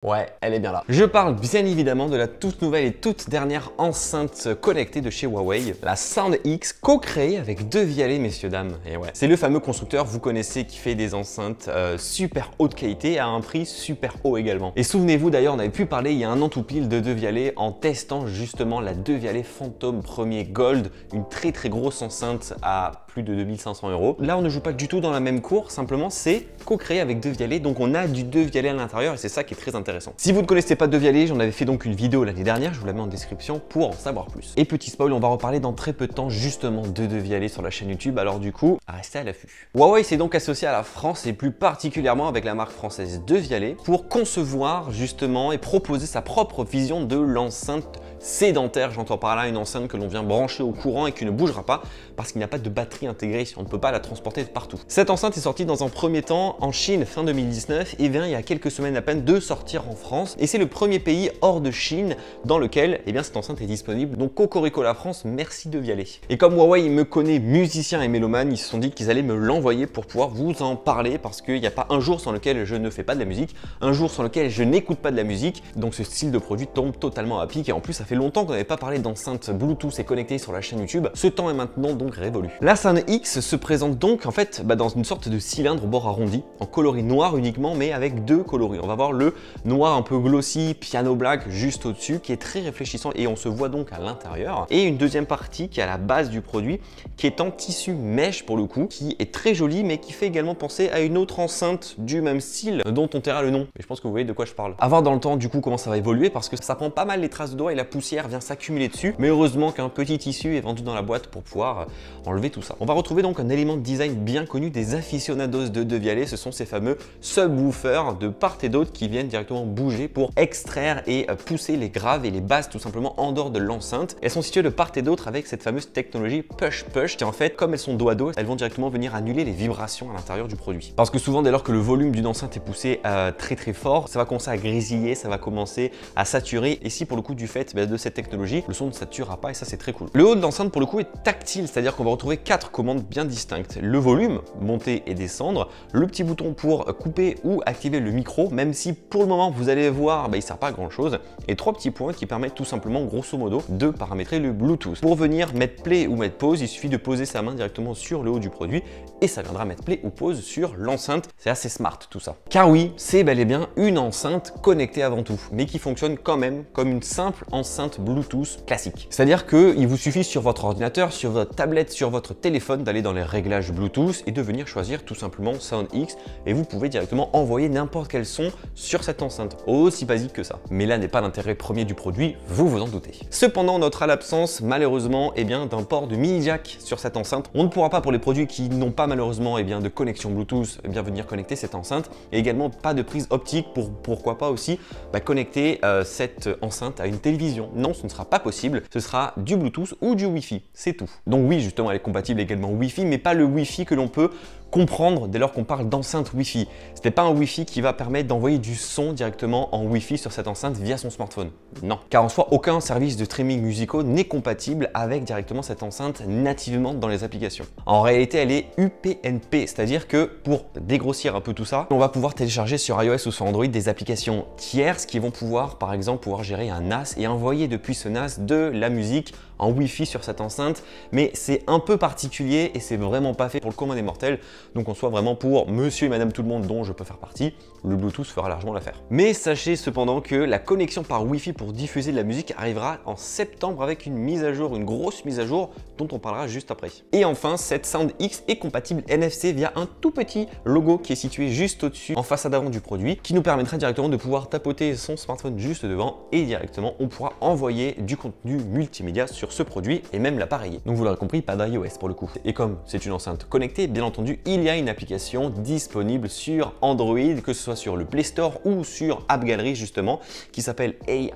Ouais, elle est bien là. Je parle bien évidemment de la toute nouvelle et toute dernière enceinte connectée de chez Huawei, la Sound X, co-créée avec Devialet, messieurs dames. Et ouais, c'est le fameux constructeur, vous connaissez, qui fait des enceintes super haute qualité à un prix super haut également. Et souvenez-vous d'ailleurs, on avait pu parler il y a un an tout pile de Devialet en testant justement la Devialet Phantom 1er Gold, une très grosse enceinte à plus de 2500 €. Là, on ne joue pas du tout dans la même cour, simplement c'est co-créé avec Devialet, donc on a du Devialet à l'intérieur et c'est ça qui est très intéressant. Si vous ne connaissez pas Devialet, j'en avais fait donc une vidéo l'année dernière, je vous la mets en description pour en savoir plus. Et petit spoil, on va reparler dans très peu de temps justement de Devialet sur la chaîne YouTube, alors du coup, restez à l'affût. Huawei s'est donc associé à la France et plus particulièrement avec la marque française Devialet pour concevoir justement et proposer sa propre vision de l'enceinte sédentaire. J'entends par là une enceinte que l'on vient brancher au courant et qui ne bougera pas parce qu'il n'y a pas de batterie intégrée, on ne peut pas la transporter de partout. Cette enceinte est sortie dans un premier temps en Chine fin 2019 et vient il y a quelques semaines à peine de sortir en France, et c'est le premier pays hors de Chine dans lequel cette enceinte est disponible. Donc cocorico la France, merci Devialet. Et comme Huawei me connaît musicien et mélomane, ils se sont dit qu'ils allaient me l'envoyer pour pouvoir vous en parler, parce qu'il n'y a pas un jour sans lequel je ne fais pas de la musique, un jour sans lequel je n'écoute pas de la musique, donc ce style de produit tombe totalement à pic. Et en plus ça fait longtemps qu'on n'avait pas parlé d'enceinte Bluetooth et connectée sur la chaîne YouTube, ce temps est maintenant donc révolu. La Sound X se présente donc en fait dans une sorte de cylindre au bord arrondi, en coloris noir uniquement, mais avec deux coloris. On va voir le noir un peu glossy, piano black juste au-dessus, qui est très réfléchissant et on se voit donc à l'intérieur. Et une deuxième partie qui est à la base du produit, qui est en tissu mèche pour le coup, qui est très jolie, mais qui fait également penser à une autre enceinte du même style, dont on taira le nom. Et je pense que vous voyez de quoi je parle. À voir dans le temps du coup comment ça va évoluer, parce que ça prend pas mal les traces de doigts et la poussière vient s'accumuler dessus. Mais heureusement qu'un petit tissu est vendu dans la boîte pour pouvoir enlever tout ça. On va retrouver donc un élément de design bien connu des aficionados de Devialet, ce sont ces fameux subwoofers de part et d'autre qui viennent directement bouger pour extraire et pousser les graves et les basses tout simplement en dehors de l'enceinte. Elles sont situées de part et d'autre avec cette fameuse technologie push-push qui en fait, comme elles sont dos à dos, elles vont directement venir annuler les vibrations à l'intérieur du produit. Parce que souvent dès lors que le volume d'une enceinte est poussé très fort, ça va commencer à grésiller, ça va commencer à saturer, et si pour le coup du fait de cette technologie, le son ne saturera pas et ça c'est très cool. Le haut de l'enceinte pour le coup est tactile, c'est-à-dire qu'on va retrouver 4 commandes bien distinctes. Le volume, monter et descendre, le petit bouton pour couper ou activer le micro, même si pour le moment vous allez voir il ne sert pas à grand chose, et 3 petits points qui permettent tout simplement grosso modo de paramétrer le Bluetooth. Pour venir mettre play ou mettre pause, il suffit de poser sa main directement sur le haut du produit et ça viendra mettre play ou pause sur l'enceinte. C'est assez smart tout ça. Car oui, c'est bel et bien une enceinte connectée avant tout, mais qui fonctionne quand même comme une simple enceinte Bluetooth classique. C'est-à-dire qu'il vous suffit sur votre ordinateur, sur votre tablette, sur votre téléphone d'aller dans les réglages Bluetooth et de venir choisir tout simplement Sound X, et vous pouvez directement envoyer n'importe quel son sur cette enceinte. Aussi basique que ça. Mais là n'est pas l'intérêt premier du produit, vous vous en doutez. Cependant, on notera l'absence malheureusement d'un port de mini jack sur cette enceinte. On ne pourra pas, pour les produits qui n'ont pas malheureusement de connexion Bluetooth, venir connecter cette enceinte, et également pas de prise optique pour pourquoi pas aussi connecter cette enceinte à une télévision. Non, ce ne sera pas possible, ce sera du Bluetooth ou du Wi-Fi, c'est tout. Donc oui, justement elle est compatible également Wi-Fi, mais pas le Wi-Fi que l'on peut comprendre dès lors qu'on parle d'enceinte Wi-Fi. Ce n'est pas un Wi-Fi qui va permettre d'envoyer du son directement en Wi-Fi sur cette enceinte via son smartphone. Non. Car en soi, aucun service de streaming musicaux n'est compatible avec directement cette enceinte nativement dans les applications. En réalité, elle est UPnP, c'est-à-dire que pour dégrossir un peu tout ça, on va pouvoir télécharger sur iOS ou sur Android des applications tierces qui vont pouvoir, par exemple, gérer un NAS et envoyer depuis ce NAS de la musique en Wi-Fi sur cette enceinte, mais c'est un peu particulier et c'est vraiment pas fait pour le commun des mortels. Donc on soit vraiment pour monsieur et madame tout le monde dont je peux faire partie, le Bluetooth fera largement l'affaire. Mais sachez cependant que la connexion par Wi-Fi pour diffuser de la musique arrivera en septembre avec une mise à jour, une grosse mise à jour dont on parlera juste après. Et enfin, cette Sound X est compatible NFC via un tout petit logo qui est situé juste au-dessus en façade avant du produit, qui nous permettra directement de pouvoir tapoter son smartphone juste devant et directement on pourra envoyer du contenu multimédia sur ce produit et même l'appareiller. Donc vous l'aurez compris, pas d'iOS pour le coup. Et comme c'est une enceinte connectée, bien entendu, il y a une application disponible sur Android, que ce soit sur le Play Store ou sur App Gallery justement, qui s'appelle AI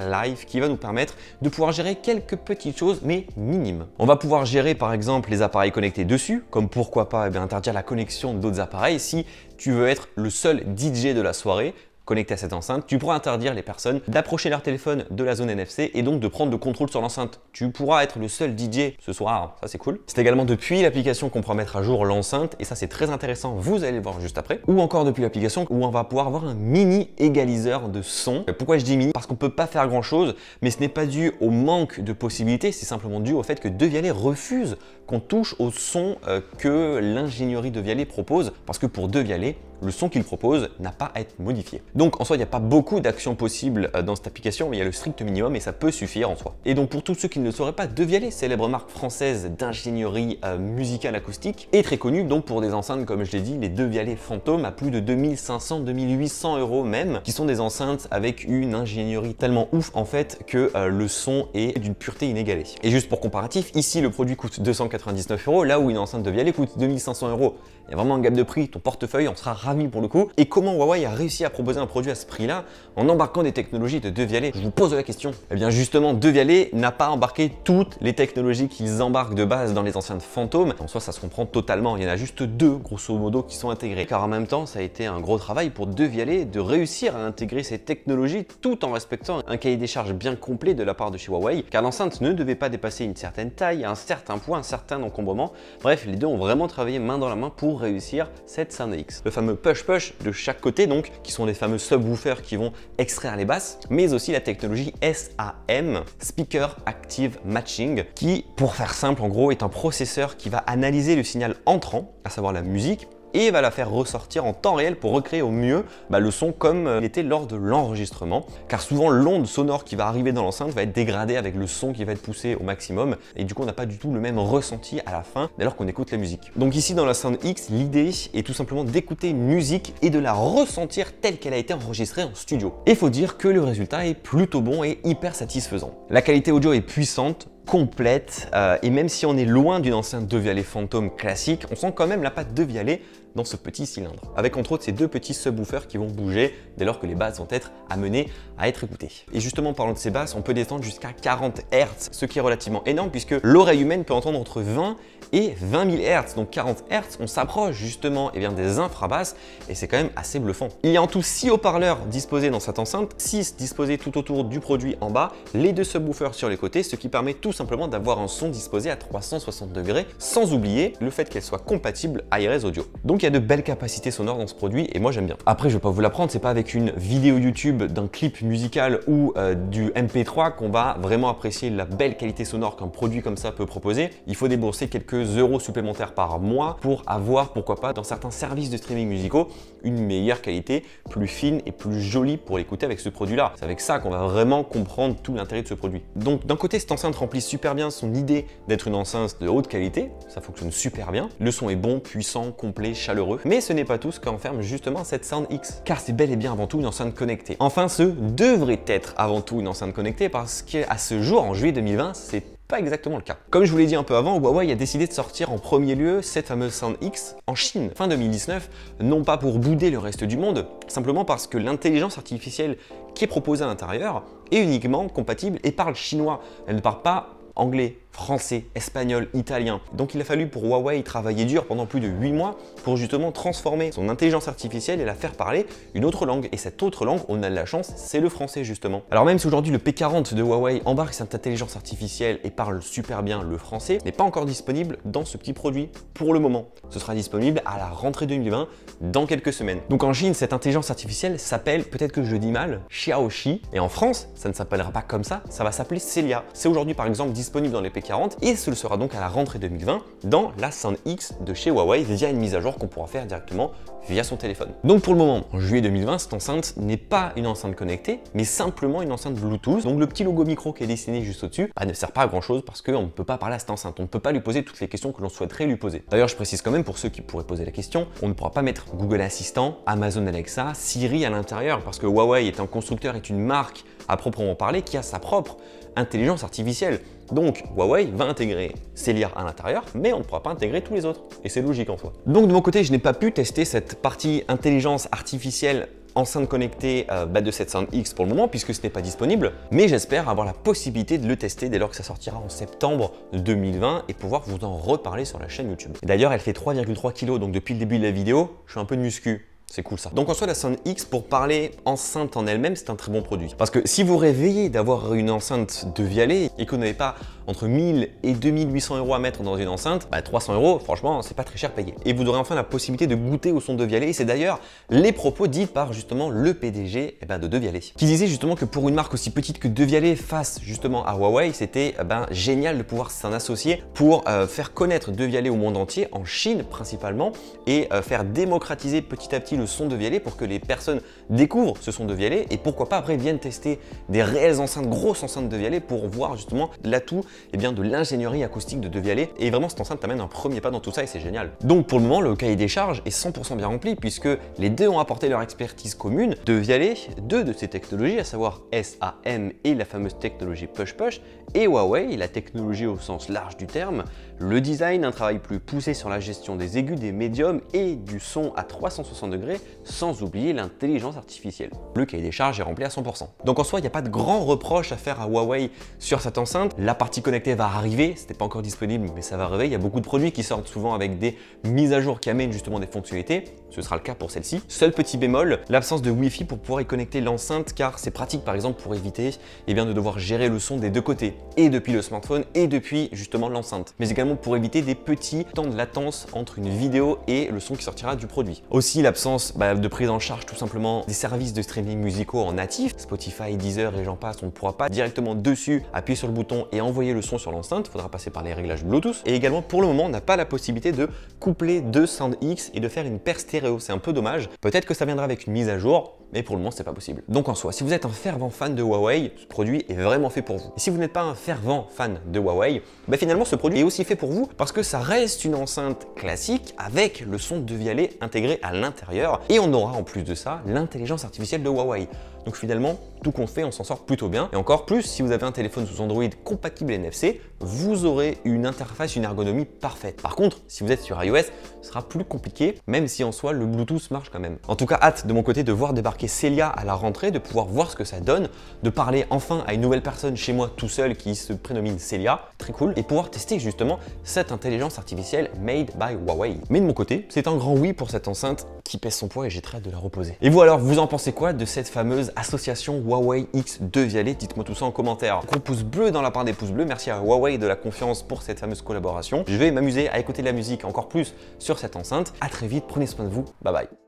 Live, qui va nous permettre de pouvoir gérer quelques petites choses mais minimes. On va pouvoir gérer par exemple les appareils connectés dessus, comme pourquoi pas interdire la connexion d'autres appareils si tu veux être le seul DJ de la soirée. connecté à cette enceinte, tu pourras interdire les personnes d'approcher leur téléphone de la zone NFC et donc de prendre le contrôle sur l'enceinte. Tu pourras être le seul DJ ce soir, ça c'est cool. C'est également depuis l'application qu'on pourra mettre à jour l'enceinte et ça c'est très intéressant, vous allez le voir juste après. Ou encore depuis l'application où on va pouvoir avoir un mini égaliseur de son. Pourquoi je dis mini? Parce qu'on peut pas faire grand chose, mais ce n'est pas dû au manque de possibilités, c'est simplement dû au fait que Devialet refuse qu'on touche au son que l'ingénierie Devialet propose, parce que pour Devialet, le son qu'il propose n'a pas à être modifié. Donc en soi, il n'y a pas beaucoup d'actions possibles dans cette application, mais il y a le strict minimum et ça peut suffire en soi. Et donc pour tous ceux qui ne le sauraient pas, Devialet, célèbre marque française d'ingénierie musicale acoustique, est très connue donc pour des enceintes, comme je l'ai dit, les Devialet Phantom à plus de 2500-2800 € même, qui sont des enceintes avec une ingénierie tellement ouf en fait que le son est d'une pureté inégalée. Et juste pour comparatif, ici le produit coûte 299 €, là où une enceinte Devialet coûte 2500 €. Il y a vraiment un gap de prix, ton portefeuille en sera ravi pour le coup. Et comment Huawei a réussi à proposer un produit à ce prix-là en embarquant des technologies de Devialet? Je vous pose la question. Eh bien justement, Devialet n'a pas embarqué toutes les technologies qu'ils embarquent de base dans les enceintes Phantom. En soi, ça se comprend totalement. Il y en a juste deux, grosso modo, qui sont intégrées. Car en même temps, ça a été un gros travail pour Devialet de réussir à intégrer ces technologies tout en respectant un cahier des charges bien complet de la part de chez Huawei. Car l'enceinte ne devait pas dépasser une certaine taille, un certain poids, un certain encombrement. Bref, les deux ont vraiment travaillé main dans la main pour réussir cette Sound X. Le fameux push-push de chaque côté donc, qui sont les fameux subwoofers qui vont extraire les basses, mais aussi la technologie SAM, Speaker Active Matching, qui, pour faire simple en gros, est un processeur qui va analyser le signal entrant, à savoir la musique, et va la faire ressortir en temps réel pour recréer au mieux le son comme il était lors de l'enregistrement. Car souvent l'onde sonore qui va arriver dans l'enceinte va être dégradée avec le son qui va être poussé au maximum et du coup on n'a pas du tout le même ressenti à la fin dès lors qu'on écoute la musique. Donc ici dans la Sound X, l'idée est tout simplement d'écouter une musique et de la ressentir telle qu'elle a été enregistrée en studio. Et il faut dire que le résultat est plutôt bon et hyper satisfaisant. La qualité audio est puissante, complète et même si on est loin d'une enceinte Devialet Phantom classique, on sent quand même la patte Devialet dans ce petit cylindre, avec entre autres ces deux petits subwoofers qui vont bouger dès lors que les basses vont être amenées à être écoutées. Et justement, parlant de ces basses, on peut descendre jusqu'à 40 Hz, ce qui est relativement énorme puisque l'oreille humaine peut entendre entre 20 et 20 000 Hz. Donc 40 Hz, on s'approche justement des infrabasses et c'est quand même assez bluffant. Il y a en tout 6 haut-parleurs disposés dans cette enceinte, 6 disposés tout autour du produit en bas, les deux subwoofers sur les côtés, ce qui permet tout simplement d'avoir un son disposé à 360 degrés, sans oublier le fait qu'elle soit compatible Hi-Res audio. Donc il y a de belles capacités sonores dans ce produit et moi j'aime bien. Après, je vais pas vous l'apprendre, c'est pas avec une vidéo YouTube d'un clip musical ou du MP3 qu'on va vraiment apprécier la belle qualité sonore qu'un produit comme ça peut proposer. Il faut débourser quelques euros supplémentaires par mois pour avoir, pourquoi pas, dans certains services de streaming musicaux, une meilleure qualité, plus fine et plus jolie pour l'écouter avec ce produit-là. C'est avec ça qu'on va vraiment comprendre tout l'intérêt de ce produit. Donc d'un côté, cette enceinte remplit super bien son idée d'être une enceinte de haute qualité, ça fonctionne super bien. Le son est bon, puissant, complet, chaleureux. Mais ce n'est pas tout ce qu'enferme justement cette Sound X, car c'est bel et bien avant tout une enceinte connectée. Enfin, ce devrait être avant tout une enceinte connectée parce qu'à ce jour, en juillet 2020, c'est pas exactement le cas. Comme je vous l'ai dit un peu avant, Huawei a décidé de sortir en premier lieu cette fameuse Sound X en Chine, fin 2019, non pas pour bouder le reste du monde, simplement parce que l'intelligence artificielle qui est proposée à l'intérieur est uniquement compatible et parle chinois. Elle ne parle pas anglais, français, espagnol, italien. Donc il a fallu pour Huawei travailler dur pendant plus de 8 mois pour justement transformer son intelligence artificielle et la faire parler une autre langue. Et cette autre langue, on a de la chance, c'est le français justement. Alors même si aujourd'hui le P40 de Huawei embarque cette intelligence artificielle et parle super bien le français, n'est pas encore disponible dans ce petit produit pour le moment. Ce sera disponible à la rentrée 2020 dans quelques semaines. Donc en Chine, cette intelligence artificielle s'appelle, peut-être que je le dis mal, Xiaoxi. Et en France, ça ne s'appellera pas comme ça va s'appeler Celia. C'est aujourd'hui par exemple disponible dans les P40 et ce le sera donc à la rentrée 2020 dans la Sound X de chez Huawei via une mise à jour qu'on pourra faire directement via son téléphone. Donc pour le moment, en juillet 2020, cette enceinte n'est pas une enceinte connectée, mais simplement une enceinte Bluetooth. Donc le petit logo micro qui est dessiné juste au-dessus ne sert pas à grand chose parce qu'on ne peut pas parler à cette enceinte, on ne peut pas lui poser toutes les questions que l'on souhaiterait lui poser. D'ailleurs, je précise quand même pour ceux qui pourraient poser la question, on ne pourra pas mettre Google Assistant, Amazon Alexa, Siri à l'intérieur parce que Huawei est un constructeur, est une marque à proprement parler qui a sa propre intelligence artificielle. Donc Huawei va intégrer Celia à l'intérieur, mais on ne pourra pas intégrer tous les autres. Et c'est logique en soi. Donc de mon côté, je n'ai pas pu tester cette partie intelligence artificielle enceinte connectée de cette Sound X pour le moment puisque ce n'est pas disponible, mais j'espère avoir la possibilité de le tester dès lors que ça sortira en septembre 2020 et pouvoir vous en reparler sur la chaîne YouTube. D'ailleurs, elle fait 3,3 kg, donc depuis le début de la vidéo, je suis un peu de muscu. C'est cool ça. Donc en soi, la Sound X, pour parler enceinte en elle-même, c'est un très bon produit. Parce que si vous rêvez d'avoir une enceinte de Vialet et que vous n'avez pas entre 1000 et 2800 € à mettre dans une enceinte, 300 €, franchement, c'est pas très cher payé. Et vous aurez enfin la possibilité de goûter au son de Vialet. Et c'est d'ailleurs les propos dits par justement le PDG de De Vialet, qui disait justement que pour une marque aussi petite que De Vialet face justement à Huawei, c'était génial de pouvoir s'en associer pour faire connaître De Vialet au monde entier, en Chine principalement, et faire démocratiser petit à petit le son de Vialet pour que les personnes découvrent ce son de Vialet et pourquoi pas après viennent tester des réelles enceintes, grosses enceintes de Vialet pour voir justement l'atout de l'ingénierie acoustique de Vialet. Et vraiment cette enceinte t'amène un premier pas dans tout ça et c'est génial. Donc pour le moment le cahier des charges est 100% bien rempli puisque les deux ont apporté leur expertise commune. De Vialet, deux de ses technologies, à savoir SAM et la fameuse technologie push-push, et Huawei, la technologie au sens large du terme, le design, un travail plus poussé sur la gestion des aigus, des médiums et du son à 360 degrés, sans oublier l'intelligence artificielle. Le cahier des charges est rempli à 100%. Donc en soi, il n'y a pas de grand reproche à faire à Huawei sur cette enceinte. La partie connectée va arriver, c'était pas encore disponible, mais ça va arriver. Il y a beaucoup de produits qui sortent souvent avec des mises à jour qui amènent justement des fonctionnalités. Ce sera le cas pour celle-ci. Seul petit bémol, l'absence de Wi-Fi pour pouvoir y connecter l'enceinte, car c'est pratique par exemple pour éviter de devoir gérer le son des deux côtés, et depuis le smartphone et depuis justement l'enceinte, mais également pour éviter des petits temps de latence entre une vidéo et le son qui sortira du produit. Aussi l'absence de prise en charge tout simplement des services de streaming musicaux en natif, Spotify, Deezer et j'en passe, on ne pourra pas directement dessus appuyer sur le bouton et envoyer le son sur l'enceinte, il faudra passer par les réglages Bluetooth. Et également pour le moment on n'a pas la possibilité de coupler deux Sound X et de faire une paire stéréo, c'est un peu dommage. Peut-être que ça viendra avec une mise à jour, mais pour le moment c'est pas possible. Donc en soi, si vous êtes un fervent fan de Huawei, ce produit est vraiment fait pour vous. Et si vous n'êtes pas un fervent fan de Huawei, finalement ce produit est aussi fait pour vous parce que ça reste une enceinte classique avec le son de Vialet intégré à l'intérieur et on aura en plus de ça l'intelligence artificielle de Huawei. Donc finalement, tout compte fait, on s'en sort plutôt bien. Et encore plus, si vous avez un téléphone sous Android compatible NFC, vous aurez une interface, une ergonomie parfaite. Par contre, si vous êtes sur iOS, ce sera plus compliqué, même si en soi, le Bluetooth marche quand même. En tout cas, hâte de mon côté de voir débarquer Celia à la rentrée, de pouvoir voir ce que ça donne, de parler enfin à une nouvelle personne chez moi tout seul qui se prénomine Celia, très cool, et pouvoir tester justement cette intelligence artificielle made by Huawei. Mais de mon côté, c'est un grand oui pour cette enceinte qui pèse son poids et j'ai très hâte de la reposer. Et vous alors, vous en pensez quoi de cette fameuse association Huawei X de Vialet? Dites-moi tout ça en commentaire. Gros pouce bleu dans la part des pouces bleus, merci à Huawei de la confiance pour cette fameuse collaboration. Je vais m'amuser à écouter de la musique encore plus sur cette enceinte. À très vite, prenez soin de vous, bye bye.